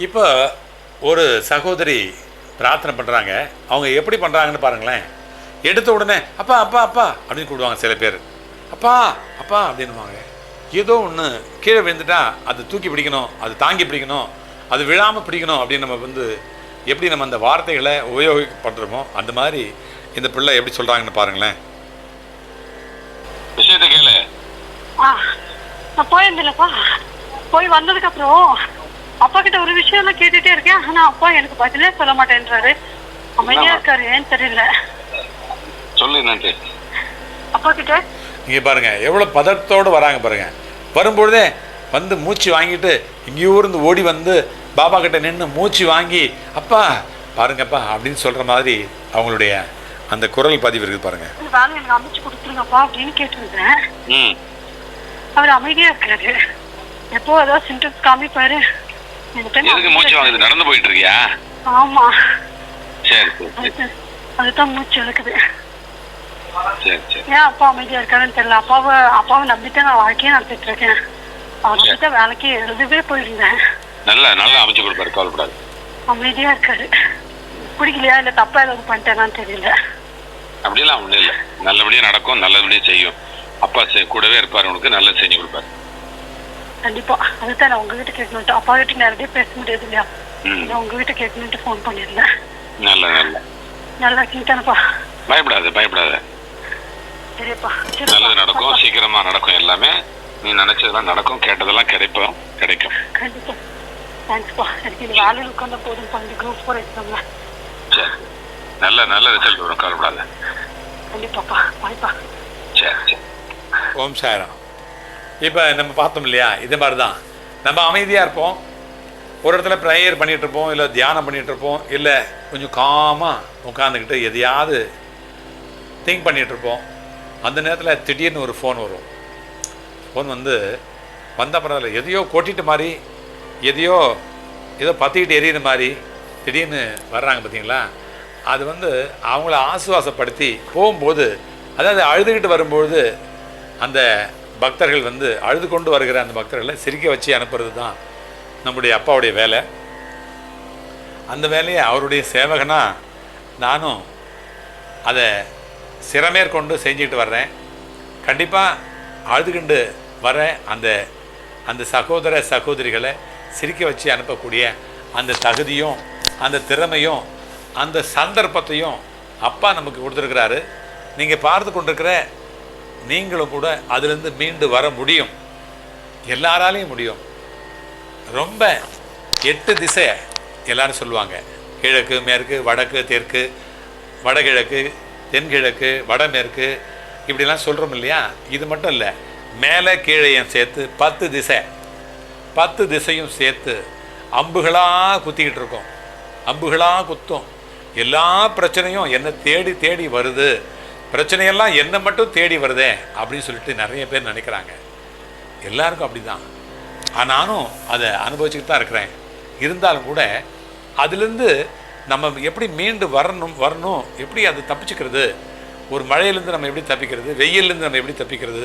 இப்போ ஒரு சகோதரி பிரார்த்தனை பண்ணுறாங்க. அவங்க எப்படி பண்ணுறாங்கன்னு பாருங்களேன். எடுத்த உடனே அப்பா அப்பா அப்பா அப்படின்னு கூப்பிடுவாங்க சில பேர். அப்பா அப்பா அப்படின்னுவாங்க. ஏதோ ஒன்று கீழே விழுந்துட்டா அது தூக்கி பிடிக்கணும், அது தாங்கி பிடிக்கணும், அது விழாமல் பிடிக்கணும் அப்படின்னு நம்ம எப்படி நம்ம அந்த வார்த்தைகளை உபயோகப்படுறோமோ அந்த மாதிரி இந்த பிள்ளை எப்படி சொல்கிறாங்கன்னு பாருங்களேன். விஷயத்தை கேளு. நான் போயிருந்தேன்லப்பா. போய் வந்ததுக்கு அப்புறம் அப்பா கிட்ட ஒரு விஷயம் எல்லாம் கேட்டுட்டே இருக்கேன். ஆனா அப்பா எனக்கு பதிலே சொல்ல மாட்டேன்றாரு. அமைதியா இருக்காரு, ஏன்னு தெரியல. சொல்லு நன்றி. அப்பா கிட்ட நீங்க பாருங்க எவ்வளவு பதட்டத்தோடு வராங்க பாருங்க. வரும்பொழுதே வந்து மூச்சு வாங்கிட்டு இங்கேயூர்ந்து ஓடி வந்து பாபா கிட்ட நின்று மூச்சு வாங்கி அப்பா பாருங்கப்பா அப்படின்னு சொல்ற மாதிரி அவங்களுடைய அந்த குரல் பதிவு இருக்குது பாருங்க. வேலை எனக்கு அமைச்சு கொடுத்துருங்கப்பா அப்படின்னு கேட்டுருந்தேன். அவர் அமைதியா இருக்காரு. எப்போ ஏதாவது சிம்டம்ஸ் காமிப்பாரு. மூச்சு வாங்குது, நடந்து போயிட்டு இருக்கியா? ஆமா, சரி. அதுதான் மூச்சு இழுக்குது. சரி சரி. ஏன் அப்பா அமைதியா இருக்காருன்னு தெரியல. அப்பாவை நம்பித்தான் நான் வாழ்க்கையே நடத்திட்டு இருக்கேன். அவர்கிட்ட வேலைக்கு எழுதவே போயிருந்தேன். நல்லா அமைச்சு கொடுப்பாரு, கவலைப்படாது. அமைதியா இருக்காரு. பிடிக்கலையா இல்ல தப்பா ஏதாவது பண்ணிட்டேனான்னு தெரியல. அப்படிலாம் ஒண்ணும் இல்லை, நல்லபடியா நடக்கும், நல்லபடியா செய்யும். அப்பா கூடவே இருப்பாரு, உனக்கு நல்லது செஞ்சு கொடுப்பாரு. கண்டிப்பா. அதுதான் நான் உங்ககிட்ட கேட்கணும்ட்டு. அப்பா கிட்ட நேரடியா பேச முடியாது இல்லையா, நான் உங்ககிட்ட கேட்கணும்ட்டு போன் பண்ணிருந்தேன். நல்லா இருக்கீங்க தானப்பா? பயப்படாத. சரிப்பா. நல்லது நடக்கும், சீக்கிரமா நடக்கும். எல்லாமே நீ நினைச்சதெல்லாம் நடக்கும், கேட்டதெல்லாம் கிடைக்கும். கண்டிப்பா. தேங்க்ஸ்ப்பா. எனக்கு இந்த வேலையில் உட்கார்ந்த போதும் பண்ணி குரூப் 4 எக்ஸாம்ல. சரி, நல்ல ரிசல்ட் வரும், கவலைப்படாத. கண்டிப்பாப்பா. பாய்ப்பா. சரி. ஓம் சாய்ராம். இப்போ நம்ம பார்த்தோம் இல்லையா, இதே மாதிரி தான் நம்ம அமைதியாக இருப்போம். ஒரு இடத்துல ப்ரேயர் பண்ணிகிட்டு இருப்போம், இல்லை தியானம் பண்ணிகிட்டு இருப்போம், இல்லை கொஞ்சம் காமாக உட்காந்துக்கிட்டு எதையாவது திங்க் பண்ணிகிட்டு இருப்போம். அந்த நேரத்தில் திடீர்னு ஒரு ஃபோன் வரும். ஃபோன் வந்த பரவாயில்ல, எதையோ கொட்டிட்டு மாதிரி, ஏதோ பற்றிக்கிட்டு எரியிற மாதிரி திடீர்னு வர்றாங்க பார்த்தீங்களா. அது அவங்கள ஆசுவாசப்படுத்தி போகும்போது, அதாவது அழுதுகிட்டு வரும்பொழுது அந்த பக்தர்கள் அழுது கொண்டு வருகிற அந்த பக்தர்களை சிரிக்க வச்சு அனுப்புறது தான் நம்முடைய அப்பாவுடைய வேலை. அந்த வேலையை அவருடைய சேவகனாக நானும் அதை சிறமேற்கொண்டு செஞ்சுக்கிட்டு வர்றேன். கண்டிப்பாக அழுதுகிண்டு வர அந்த சகோதர சகோதரிகளை சிரிக்க வச்சு அனுப்பக்கூடிய அந்த தகுதியும் அந்த திறமையும் அந்த சந்தர்ப்பத்தையும் அப்பா நமக்கு கொடுத்துருக்கிறாரு. நீங்கள் பார்த்து கொண்டிருக்கிற நீங்களும் கூட அதிலிருந்து மீண்டு வர முடியும். எல்லாராலையும் முடியும். ரொம்ப 8 திசை எல்லாரும் சொல்லுவாங்க. கிழக்கு, மேற்கு, வடக்கு, தெற்கு, வடகிழக்கு, தென்கிழக்கு, வடமேற்கு, இப்படிலாம் சொல்கிறோம் இல்லையா. இது மட்டும் இல்லை, மேலே கீழையும் சேர்த்து 10 திசை, 10 திசையும் சேர்த்து அம்புகளாக குத்திக்கிட்டு இருக்கோம். அம்புகளாக குத்தும். எல்லா பிரச்சனையும் என்னை தேடி தேடி வருது, பிரச்சனையெல்லாம் என்னை மட்டும் தேடி வருதே அப்படின்னு சொல்லிட்டு நிறைய பேர் நினைக்கிறாங்க. எல்லாருக்கும் அப்படி தான். நானும் அதை அனுபவிச்சுக்கிட்டு தான் இருக்கிறேன். இருந்தாலும் கூட அதுலேருந்து நம்ம எப்படி மீண்டு வரணும், எப்படி அதை தப்பிச்சுக்கிறது, ஒரு மழையிலேருந்து நம்ம எப்படி தப்பிக்கிறது, வெயிலேருந்து நம்ம எப்படி தப்பிக்கிறது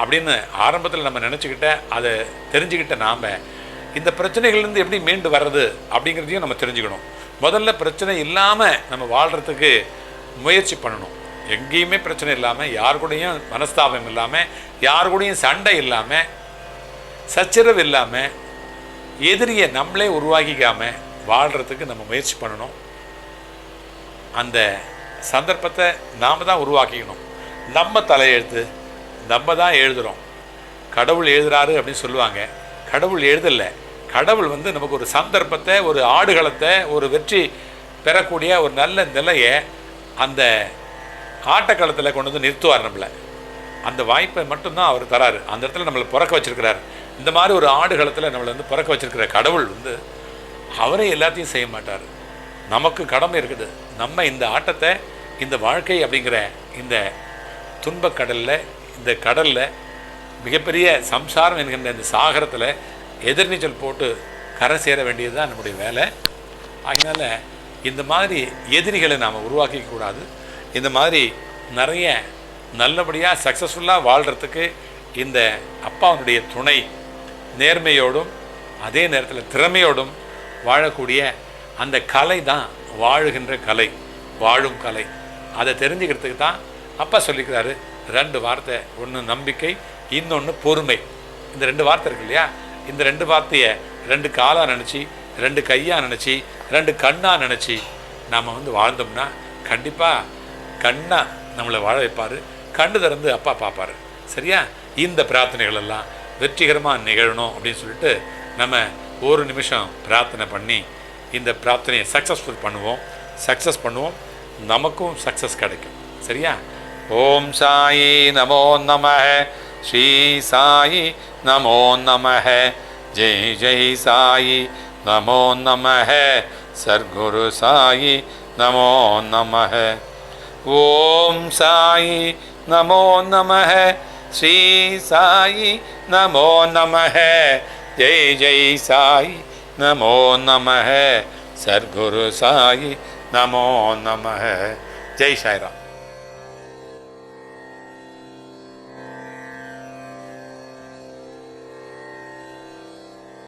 அப்படின்னு ஆரம்பத்தில் நம்ம நினச்சிக்கிட்ட, அதை தெரிஞ்சுக்கிட்ட நாம் இந்த பிரச்சனைகள்லேருந்து எப்படி மீண்டு வர்றது அப்படிங்கிறதையும் நம்ம தெரிஞ்சுக்கணும். முதல்ல பிரச்சனை இல்லாமல் நம்ம வாழ்கிறதுக்கு முயற்சி பண்ணணும். எங்கேயுமே பிரச்சனை இல்லாமல், யார் கூடயும் மனஸ்தாபம் இல்லாமல், யார் கூடயும் சண்டை இல்லாமல், சச்சரவு இல்லாமல், எதிரியை நம்மளே உருவாக்கிக்காமல் வாழ்கிறதுக்கு நம்ம முயற்சி பண்ணணும். அந்த சந்தர்ப்பத்தை நாம் தான் உருவாக்கிக்கணும். நம்ம தலையெழுத்து நம்ம தான் எழுதுகிறோம். கடவுள் எழுதுறாரு அப்படின்னு சொல்லுவாங்க. கடவுள் எழுதலை. கடவுள் நமக்கு ஒரு சந்தர்ப்பத்தை, ஒரு ஆடுகளத்தை, ஒரு வெற்றி பெறக்கூடிய ஒரு நல்ல நிலையை அந்த ஆட்டக்களத்தில் கொண்டு நிறுத்துவார். நம்மளை அந்த வாய்ப்பை மட்டும்தான் அவர் தராரு. அந்த இடத்துல நம்மளை பிறக்க வச்சிருக்கிறார். இந்த மாதிரி ஒரு ஆடுகளத்தில் நம்மளை பிறக்க வச்சிருக்கிற கடவுள் அவரே எல்லாத்தையும் செய்ய மாட்டார். நமக்கு கடமை இருக்குது. நம்ம இந்த ஆட்டத்தை, இந்த வாழ்க்கை அப்படிங்கிற இந்த துன்பக்கடலில், இந்த கடலில், மிகப்பெரிய சம்சாரம் என்கின்ற இந்த சாகரத்தில் எதிர்நீச்சல் போட்டு கரை சேர வேண்டியது தான் நம்முடைய வேலை. அதனால் இந்த மாதிரி எதிரிகளை நாம் உருவாக்கிக்கூடாது. இந்த மாதிரி நிறைய நல்லபடியாக சக்ஸஸ்ஃபுல்லாக வாழ்கிறதுக்கு இந்த அப்பாவுடைய துணை நேர்மையோடும் அதே நேரத்தில் திறமையோடும் வாழக்கூடிய அந்த கலை தான் வாழுகின்ற கலை, வாழும் கலை. அதை தெரிஞ்சுக்கிறதுக்கு தான் அப்பா சொல்லிக்கிறாரு 2 வார்த்தை. ஒன்று நம்பிக்கை, இன்னொன்று பொறுமை. இந்த 2 வார்த்தை இருக்கு இல்லையா, இந்த 2 வார்த்தையை 2 காலாக நினச்சி, 2 கையாக நினச்சி, 2 கண்ணாக நினச்சி நாம் வாழ்ந்தோம்னா கண்டிப்பாக கண்ணா நம்மளை வாழ வைப்பார், கண்ணு திறந்து அப்பா பார்ப்பார். சரியா? இந்த பிரார்த்தனைகள் எல்லாம் வெற்றிகரமாக நிகழணும் அப்படின்னு சொல்லிட்டு நம்ம ஒரு நிமிஷம் பிரார்த்தனை பண்ணி இந்த பிரார்த்தனையை சக்ஸஸ்ஃபுல் பண்ணுவோம். நமக்கும் சக்ஸஸ் கிடைக்கும். சரியா? ஓம் சாயி நமோ நமஹ, ஸ்ரீ சாயி நமோ நமஹ, ஜெய் ஜெய் சாயி நமோ நமஹ, சர்க்குரு சாயி நமோ நமஹ. ஓம் சாயி நமோ நமஹ, ஸ்ரீ சாயி நமோ நமஹ, ஜெய் ஜெய் சாயி நமோ நமஹ, சர்க்குரு சாயி நமோ நமஹ. ஜெய் சாய்ராம்.